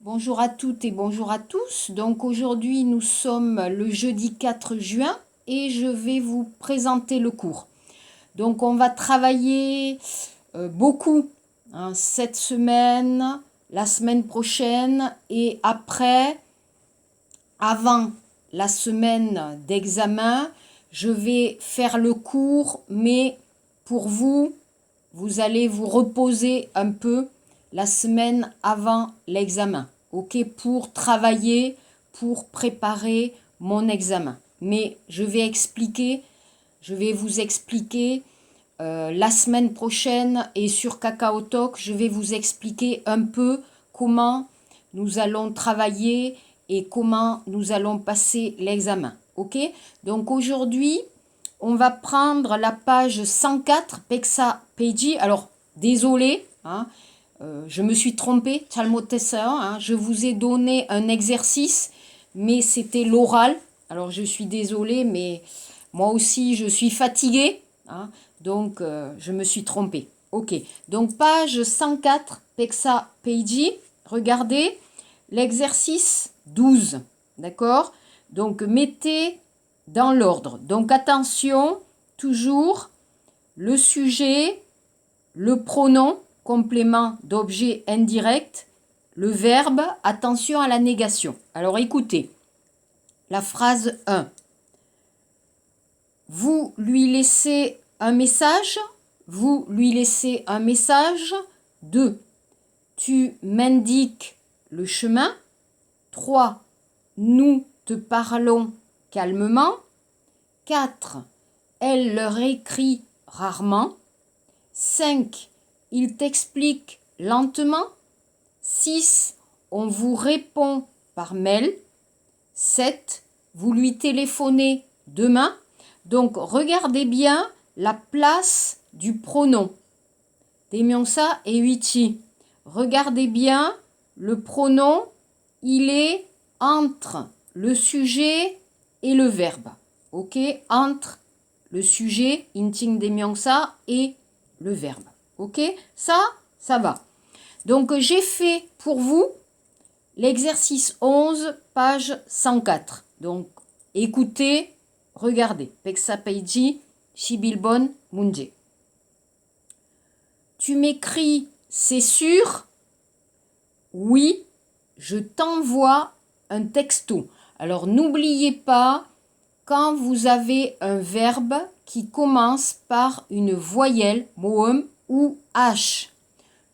Bonjour à toutes et bonjour à tous. Donc aujourd'hui nous sommes le jeudi 4 juin et je vais vous présenter le cours. Donc on va travailler beaucoup cette semaine, la semaine prochaine et après, avant la semaine d'examen, je vais faire le cours, mais pour vous, vous allez vous reposer un peu la semaine avant l'examen, ok, pour travailler, pour préparer mon examen. Mais je vais vous expliquer la semaine prochaine et sur Kakao Talk, je vais vous expliquer un peu comment nous allons travailler et comment nous allons passer l'examen. Ok? Donc aujourd'hui, on va prendre la page 104, Pexa Peji. Alors, désolé, je me suis trompée, je vous ai donné un exercice, mais c'était l'oral. Alors, je suis désolée, mais moi aussi, je suis fatiguée. Donc, je me suis trompée. Ok, donc page 104, Pexa Peji. Regardez l'exercice 12. D'accord? Donc, mettez dans l'ordre. Donc, attention, toujours le sujet, le pronom, complément d'objet indirect, le verbe, attention à la négation. Alors, écoutez, la phrase 1. Vous lui laissez un message. Vous lui laissez un message. 2. Tu m'indiques le chemin. 3. Nous te parlons calmement. 4. Elle leur écrit rarement. 5. Il t'explique lentement. 6. On vous répond par mail. 7. Vous lui téléphonez demain. Donc, regardez bien la place du pronom. Demyonsa et Uichi. Regardez bien, le pronom, il est entre le sujet et le verbe. Ok? Entre le sujet, inting Demyonsa, et le verbe. Ok? Ça va. Donc, j'ai fait pour vous l'exercice 11, page 104. Donc, écoutez, regardez. Pexa Peiji, Shibilbon, Munje. Tu m'écris, c'est sûr? Oui, je t'envoie un texto. Alors, n'oubliez pas, quand vous avez un verbe qui commence par une voyelle, moum ou H,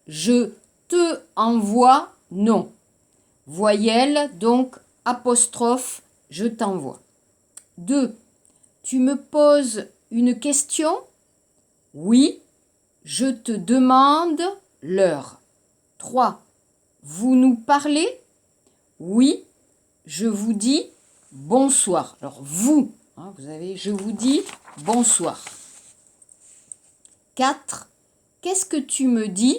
je te envoie, non. Voyelle, donc apostrophe, je t'envoie. 2. Tu me poses une question? Oui, je te demande l'heure. 3. Vous nous parlez? Oui, je vous dis bonsoir. Alors vous, vous avez, je vous dis bonsoir. 4. Qu'est-ce que tu me dis?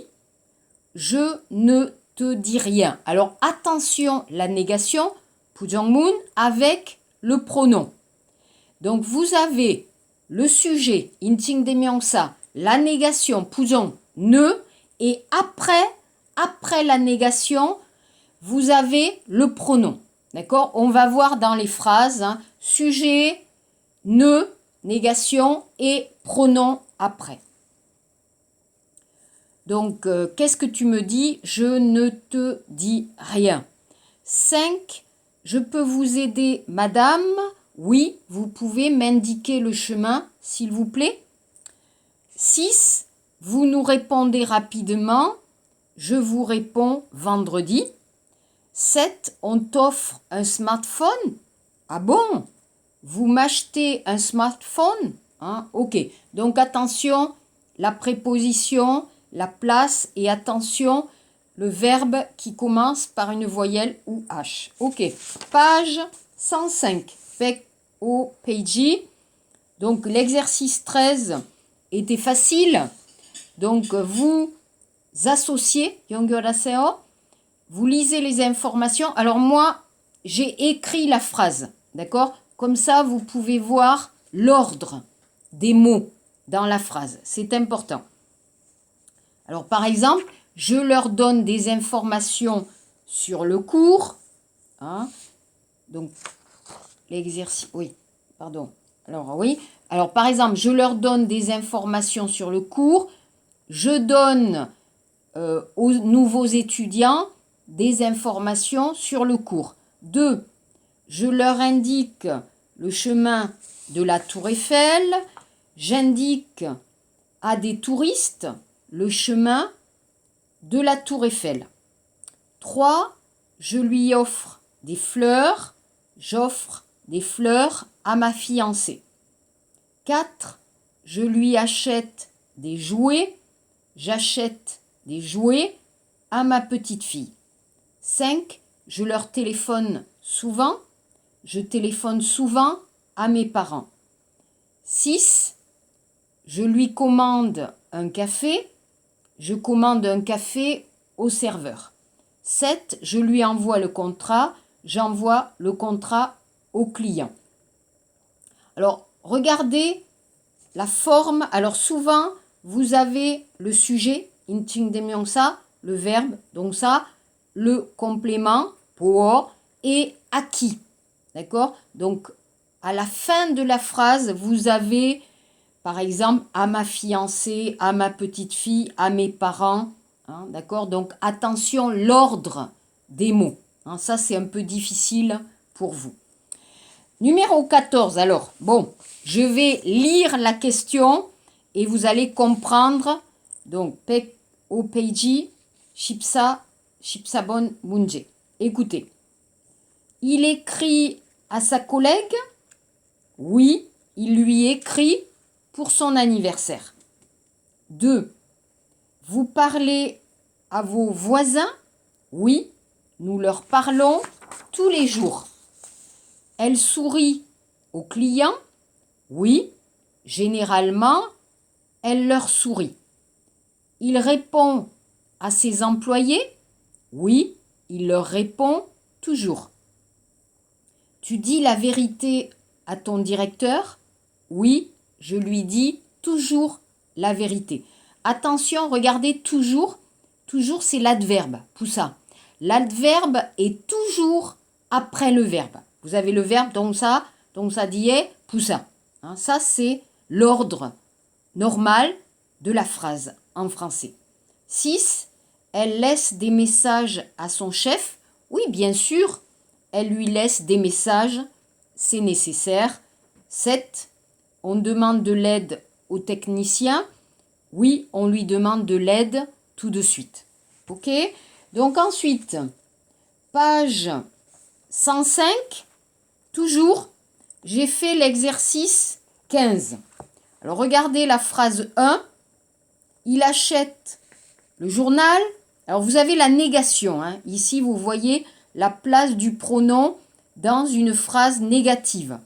Je ne te dis rien. Alors attention, la négation, Pujangmun, avec le pronom. Donc vous avez le sujet, Inting Demyangsa, la négation, Pujong, ne, et après la négation, vous avez le pronom. D'accord? On va voir dans les phrases, sujet, ne, négation et pronom après. Donc, qu'est-ce que tu me dis? Je ne te dis rien. 5. Je peux vous aider, madame? Oui, vous pouvez m'indiquer le chemin, s'il vous plaît. 6. Vous nous répondez rapidement. Je vous réponds vendredi. 7. On t'offre un smartphone. Ah bon? Vous m'achetez un smartphone? Ok. Donc attention, la préposition, la place et attention, le verbe qui commence par une voyelle ou H. Ok. Page 105. Pek o peiji. Donc l'exercice 13 était facile. Donc vous associez, Yongyoraseo, vous lisez les informations. Alors moi, j'ai écrit la phrase, d'accord? Comme ça, vous pouvez voir l'ordre des mots dans la phrase. C'est important. Alors par exemple, je leur donne des informations sur le cours. Hein. Donc, l'exercice, oui, pardon. Alors, oui. Alors, par exemple, je leur donne des informations sur le cours. Je donne aux nouveaux étudiants des informations sur le cours. 2. Je leur indique le chemin de la Tour Eiffel. J'indique à des touristes le chemin de la Tour Eiffel. 3. Je lui offre des fleurs. J'offre des fleurs à ma fiancée. 4. Je lui achète des jouets. J'achète des jouets à ma petite fille. 5. Je leur téléphone souvent. Je téléphone souvent à mes parents. 6. Je lui commande un café. Je commande un café au serveur. 7. Je lui envoie le contrat. J'envoie le contrat au client. Alors, regardez la forme. Alors, souvent, vous avez le sujet, 인칭대명사, le verbe, donc ça, le complément, pour, et à qui. D'accord? Donc, à la fin de la phrase, vous avez, par exemple, à ma fiancée, à ma petite fille, à mes parents. Hein, d'accord? Donc, attention, l'ordre des mots. Hein, ça, c'est un peu difficile pour vous. Numéro 14, alors, bon, je vais lire la question et vous allez comprendre. Donc, Pek Opeiji, Chipsabon Munje. Écoutez. Il écrit à sa collègue. Oui, il lui écrit pour son anniversaire. 2. Vous parlez à vos voisins. Oui, nous leur parlons tous les jours. Elle sourit aux clients. Oui, généralement, elle leur sourit. Il répond à ses employés. Oui, il leur répond toujours. Tu dis la vérité à ton directeur? Oui, je lui dis toujours la vérité. Attention, regardez toujours. Toujours, c'est l'adverbe, poussa. L'adverbe est toujours après le verbe. Vous avez le verbe, donc ça dit poussa. Hein, ça, c'est l'ordre normal de la phrase en français. 6. Elle laisse des messages à son chef. Oui, bien sûr, elle lui laisse des messages, c'est nécessaire. 7. On demande de l'aide au technicien. Oui, on lui demande de l'aide tout de suite. Ok? Donc ensuite, page 105, toujours, j'ai fait l'exercice 15. Alors regardez la phrase 1. Il achète le journal. Alors vous avez la négation. Hein. Ici, vous voyez la place du pronom dans une phrase négative.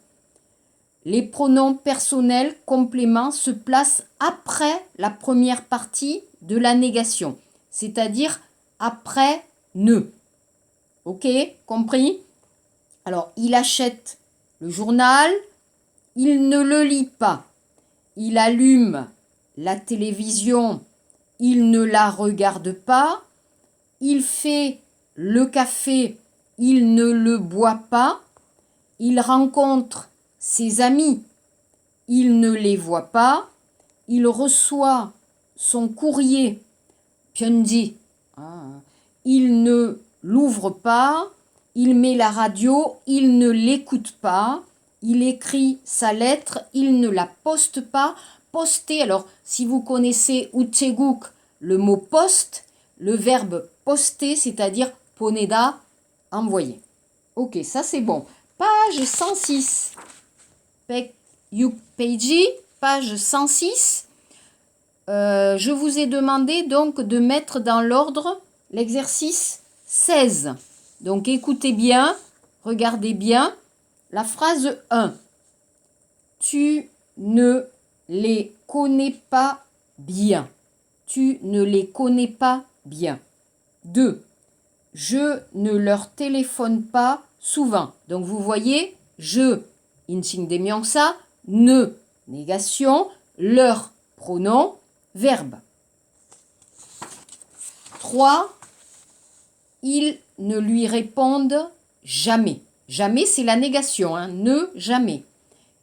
Les pronoms personnels compléments se placent après la première partie de la négation, c'est-à-dire après ne. Ok, compris? Alors, il achète le journal, il ne le lit pas. Il allume la télévision, il ne la regarde pas. Il fait le café, il ne le boit pas. Il rencontre ses amis, il ne les voit pas. Il reçoit son courrier, 편지, il ne l'ouvre pas. Il met la radio, il ne l'écoute pas. Il écrit sa lettre, il ne la poste pas. Poster, alors si vous connaissez 우체국, le mot poste, le verbe poster, c'est-à-dire 보내다, envoyer. Ok, ça c'est bon. Page 106. Peiji, page 106. Je vous ai demandé donc de mettre dans l'ordre l'exercice 16. Donc écoutez bien, regardez bien. La phrase 1. Tu ne les connais pas bien. Tu ne les connais pas bien. 2. Je ne leur téléphone pas souvent. Donc vous voyez, je, 인칭대명사, ne, négation, leur, pronom, verbe. 3. ils ne lui répondent jamais. Jamais, c'est la négation, hein. Ne, jamais.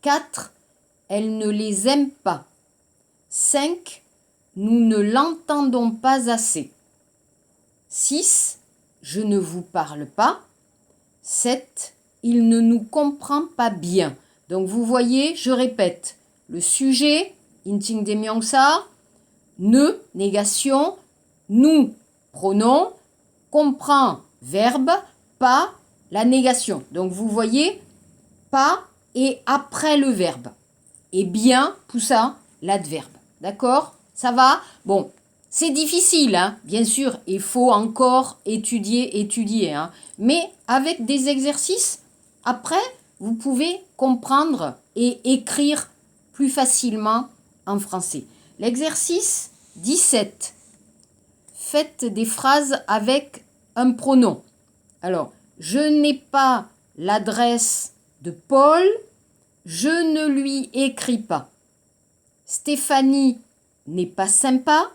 4. Elle ne les aime pas. 5. Nous ne l'entendons pas assez. 6. Je ne vous parle pas. 7. Il ne nous comprend pas bien. Donc vous voyez, je répète, le sujet, inting demyongsa, ne, négation, nous, pronom, comprend, verbe, pas, la négation. Donc vous voyez, pas et après le verbe. Et bien, tout ça, l'adverbe. D'accord? Ça va? Bon, c'est difficile, hein? Bien sûr, il faut encore étudier. Hein? Mais avec des exercices, après, vous pouvez comprendre et écrire plus facilement en français. L'exercice 17. Faites des phrases avec un pronom. Alors, je n'ai pas l'adresse de Paul, je ne lui écris pas. Stéphanie n'est pas sympa,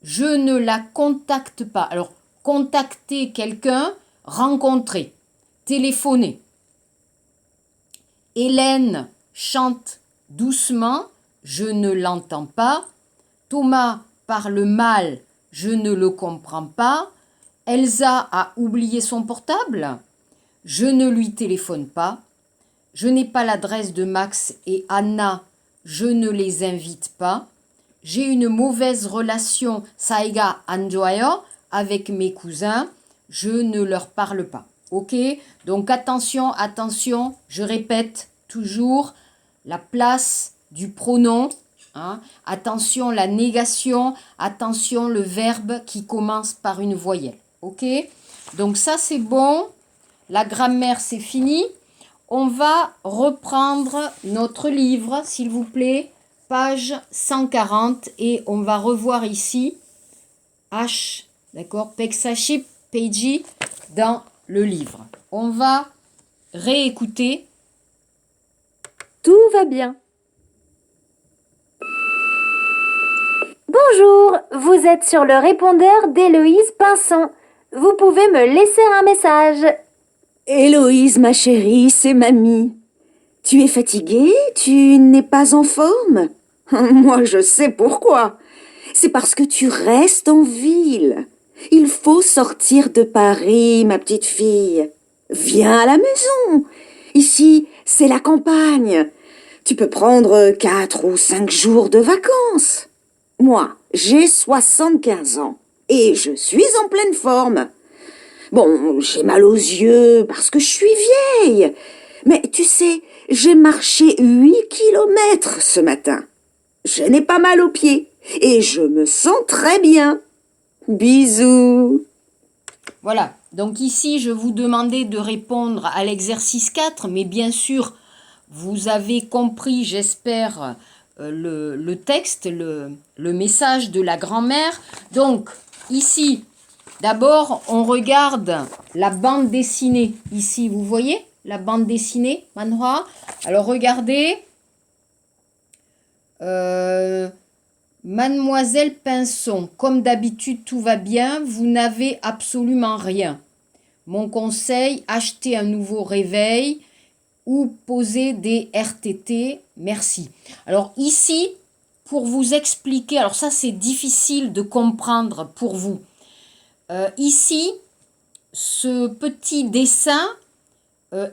je ne la contacte pas. Alors, contacter quelqu'un, rencontrer, téléphoner. Hélène chante doucement, je ne l'entends pas. Thomas parle mal, je ne le comprends pas. Elsa a oublié son portable, je ne lui téléphone pas. Je n'ai pas l'adresse de Max et Anna, je ne les invite pas. J'ai une mauvaise relation, Saiga Anjoyo, avec mes cousins, je ne leur parle pas. Ok? Donc attention, je répète toujours la place du pronom. Hein? Attention la négation, attention le verbe qui commence par une voyelle. Ok? Donc ça c'est bon. La grammaire c'est fini. On va reprendre notre livre, s'il vous plaît, page 140, et on va revoir ici H, d'accord, Peksaship Peiji dans le livre. On va réécouter. Tout va bien. Bonjour, vous êtes sur le répondeur d'Héloïse Pinson. Vous pouvez me laisser un message. Héloïse, ma chérie, c'est mamie. Tu es fatiguée? Tu n'es pas en forme? Moi, je sais pourquoi. C'est parce que tu restes en ville. Il faut sortir de Paris, ma petite fille. Viens à la maison. Ici, c'est la campagne. Tu peux prendre 4 ou 5 jours de vacances. Moi, j'ai 75 ans et je suis en pleine forme. Bon, j'ai mal aux yeux parce que je suis vieille. Mais tu sais, j'ai marché 8 kilomètres ce matin. Je n'ai pas mal aux pieds et je me sens très bien. Bisous. Voilà, donc ici je vous demandais de répondre à l'exercice 4, mais bien sûr vous avez compris, j'espère, le texte, le message de la grand-mère. Donc ici, d'abord on regarde la bande dessinée. Ici, vous voyez la bande dessinée, manhwa. Alors regardez. Mademoiselle Pinson, comme d'habitude tout va bien, vous n'avez absolument rien. Mon conseil, achetez un nouveau réveil ou posez des RTT, merci. Alors ici, pour vous expliquer, alors ça c'est difficile de comprendre pour vous. Ici, ce petit dessin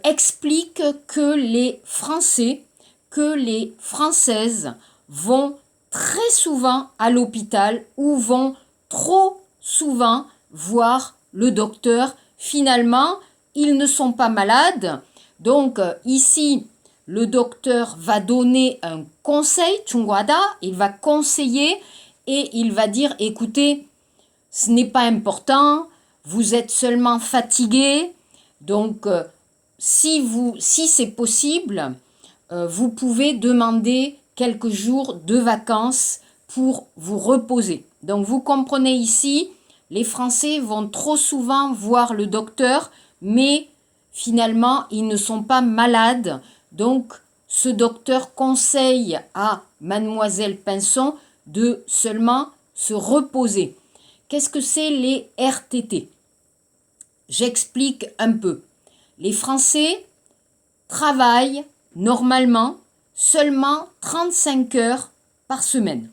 explique que les Français, que les Françaises vont très souvent à l'hôpital ou vont trop souvent voir le docteur. Finalement, ils ne sont pas malades. Donc ici, le docteur va donner un conseil, Chungwada, il va conseiller et il va dire, écoutez, ce n'est pas important, vous êtes seulement fatigué, donc si c'est possible, vous pouvez demander quelques jours de vacances pour vous reposer. Donc vous comprenez ici, les Français vont trop souvent voir le docteur, mais finalement ils ne sont pas malades. Donc ce docteur conseille à mademoiselle Pinson de seulement se reposer. Qu'est-ce que c'est les RTT? j'explique un peu. Les Français travaillent normalement seulement 35 heures par semaine.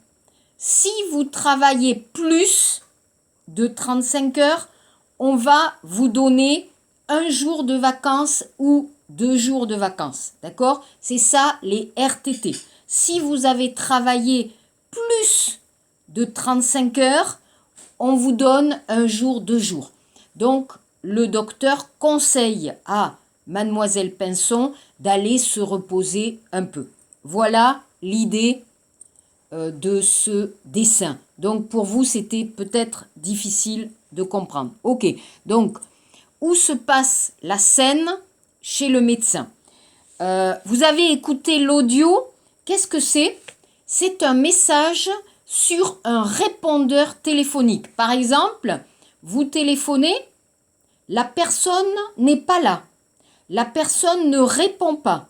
Si vous travaillez plus de 35 heures, on va vous donner un jour de vacances ou 2 jours de vacances. D'accord? C'est ça les RTT. Si vous avez travaillé plus de 35 heures, on vous donne un jour, 2 jours. Donc, le docteur conseille à Mademoiselle Pinson d'aller se reposer un peu. Voilà l'idée de ce dessin. Donc, pour vous, c'était peut-être difficile de comprendre. Ok, donc, où se passe la scène? Chez le médecin. Vous avez écouté l'audio. Qu'est-ce que c'est? C'est un message sur un répondeur téléphonique. Par exemple, vous téléphonez, la personne n'est pas là. La personne ne répond pas.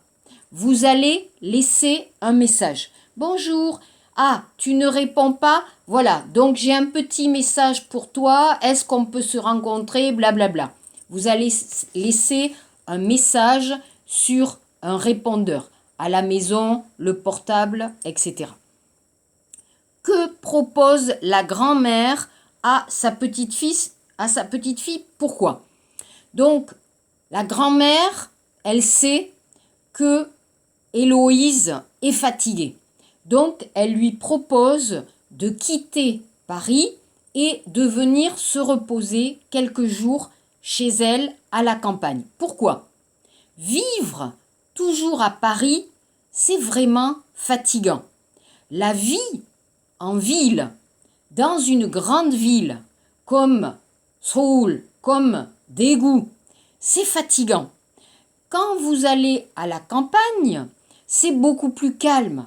Vous allez laisser un message. Bonjour. Ah, tu ne réponds pas? Voilà, donc j'ai un petit message pour toi. Est-ce qu'on peut se rencontrer? Blablabla. Vous allez laisser un message sur un répondeur, à la maison, le portable, etc. Que propose la grand-mère à sa petite fille? Pourquoi? Donc, la grand-mère, elle sait que Héloïse est fatiguée. Donc, elle lui propose de quitter Paris et de venir se reposer quelques jours chez elle à la campagne. Pourquoi? Vivre toujours à Paris, c'est vraiment fatigant. La vie en ville, dans une grande ville comme Seoul, comme Daegu, c'est fatigant. Quand vous allez à la campagne, c'est beaucoup plus calme.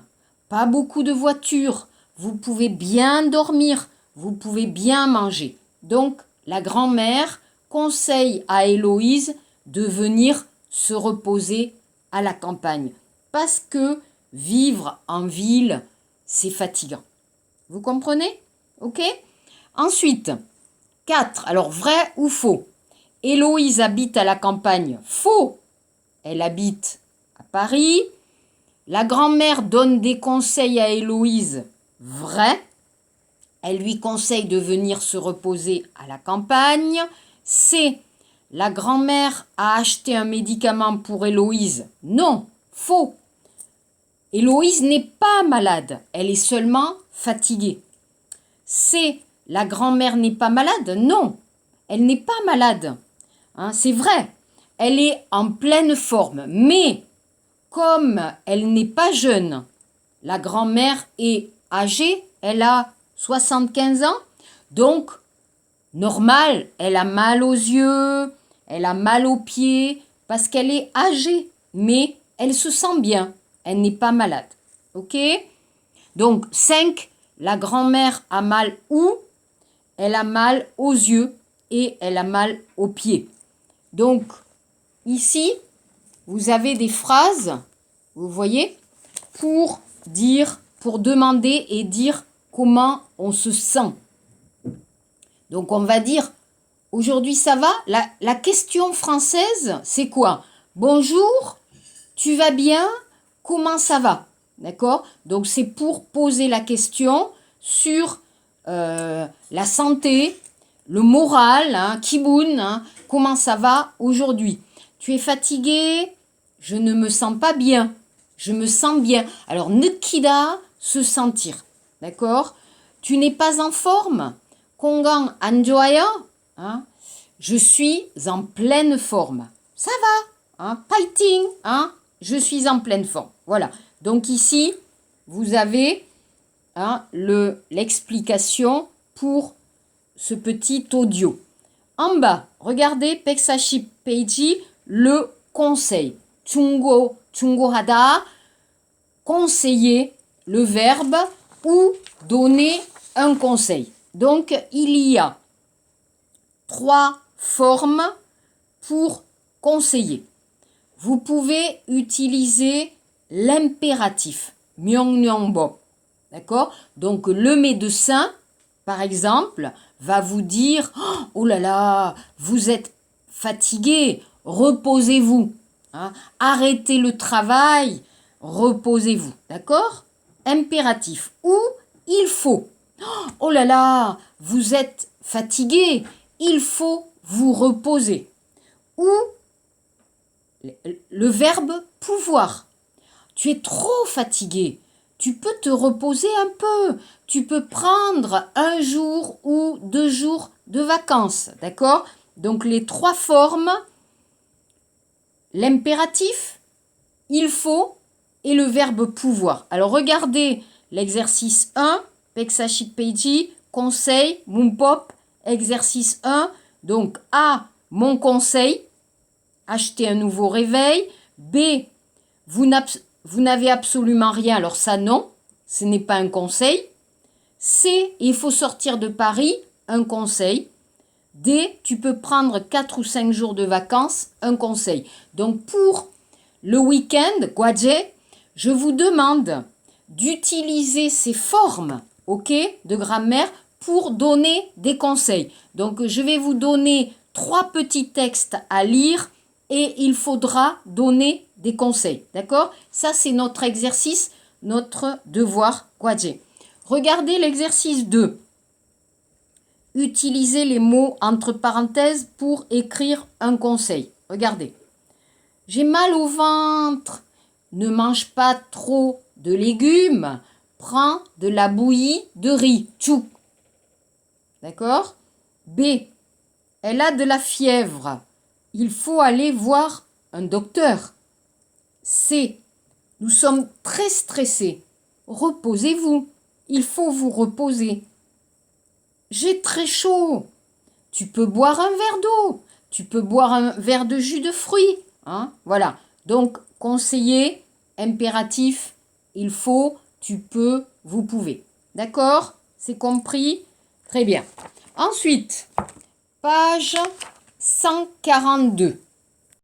Pas beaucoup de voitures. Vous pouvez bien dormir. Vous pouvez bien manger. Donc, la grand-mère conseille à Héloïse de venir se reposer à la campagne. Parce que vivre en ville, c'est fatigant. Vous comprenez? Ok? Ensuite, 4. Alors, vrai ou faux? Héloïse habite à la campagne. Faux. Elle habite à Paris. La grand-mère donne des conseils à Héloïse. Vrai. Elle lui conseille de venir se reposer à la campagne. C'est la grand-mère a acheté un médicament pour Héloïse. Non, faux. Héloïse n'est pas malade. Elle est seulement fatiguée. C'est la grand-mère n'est pas malade. Non, elle n'est pas malade. Hein, c'est vrai. Elle est en pleine forme. Mais comme elle n'est pas jeune, la grand-mère est âgée. Elle a 75 ans. Donc, normal, elle a mal aux yeux, elle a mal aux pieds, parce qu'elle est âgée. Mais elle se sent bien. Elle n'est pas malade. Ok? Donc, 5, la grand-mère a mal où? Elle a mal aux yeux et elle a mal aux pieds. Donc, ici, vous avez des phrases, vous voyez, pour dire, pour demander et dire comment on se sent. Donc, on va dire, aujourd'hui ça va? La question française, c'est quoi? Bonjour, tu vas bien? Comment ça va? D'accord? Donc, c'est pour poser la question sur la santé, le moral, hein, Kibun, hein, comment ça va aujourd'hui? Tu es fatigué? Je ne me sens pas bien. Je me sens bien. Alors, Nikida, se sentir. D'accord? Tu n'es pas en forme? Kongan anjoya? Hein? Je suis en pleine forme. Ça va? Hein? Fighting? Hein? Je suis en pleine forme. Voilà. Donc ici, vous avez hein, l'explication pour ce petit audio. En bas, regardez Peksashi Peiji, le conseil. Chungo hada, conseiller, le verbe ou donner un conseil. Donc, il y a 3 formes pour conseiller. Vous pouvez utiliser l'impératif. Myeongnyeongbo. D'accord? Donc, le médecin, par exemple, va vous dire « Oh là là, vous êtes fatigué, reposez-vous. Hein. Arrêtez le travail, reposez-vous. D'accord? Impératif. Ou il faut. Oh là là, vous êtes fatigué, il faut vous reposer. Ou le verbe pouvoir. Tu es trop fatigué. Tu peux te reposer un peu. Tu peux prendre un jour ou 2 jours de vacances. D'accord? Donc les 3 formes, l'impératif, il faut et le verbe pouvoir. Alors regardez l'exercice 1, Peksashi Peiji, conseil, Mumpop, exercice 1. Donc A, mon conseil, acheter un nouveau réveil. B, vous n'avez absolument rien, alors ça non, ce n'est pas un conseil. C, il faut sortir de Paris, un conseil. D, tu peux prendre 4 ou 5 jours de vacances, un conseil. Donc pour le week-end, Guaje, je vous demande d'utiliser ces formes, ok, de grammaire pour donner des conseils. Donc je vais vous donner 3 petits textes à lire et il faudra donner des conseils, d'accord? Ça c'est notre exercice, notre devoir, Guaje. Regardez l'exercice 2. Utilisez les mots entre parenthèses pour écrire un conseil. Regardez. J'ai mal au ventre. Ne mange pas trop de légumes. Prends de la bouillie de riz. Tchouk. D'accord? B. Elle a de la fièvre. Il faut aller voir un docteur. C. Nous sommes très stressés. Reposez-vous. Il faut vous reposer. J'ai très chaud. Tu peux boire un verre d'eau. Tu peux boire un verre de jus de fruits. Hein? Voilà. Donc, conseiller, impératif, il faut, tu peux, vous pouvez. D'accord? C'est compris? Très bien. Ensuite, page 142.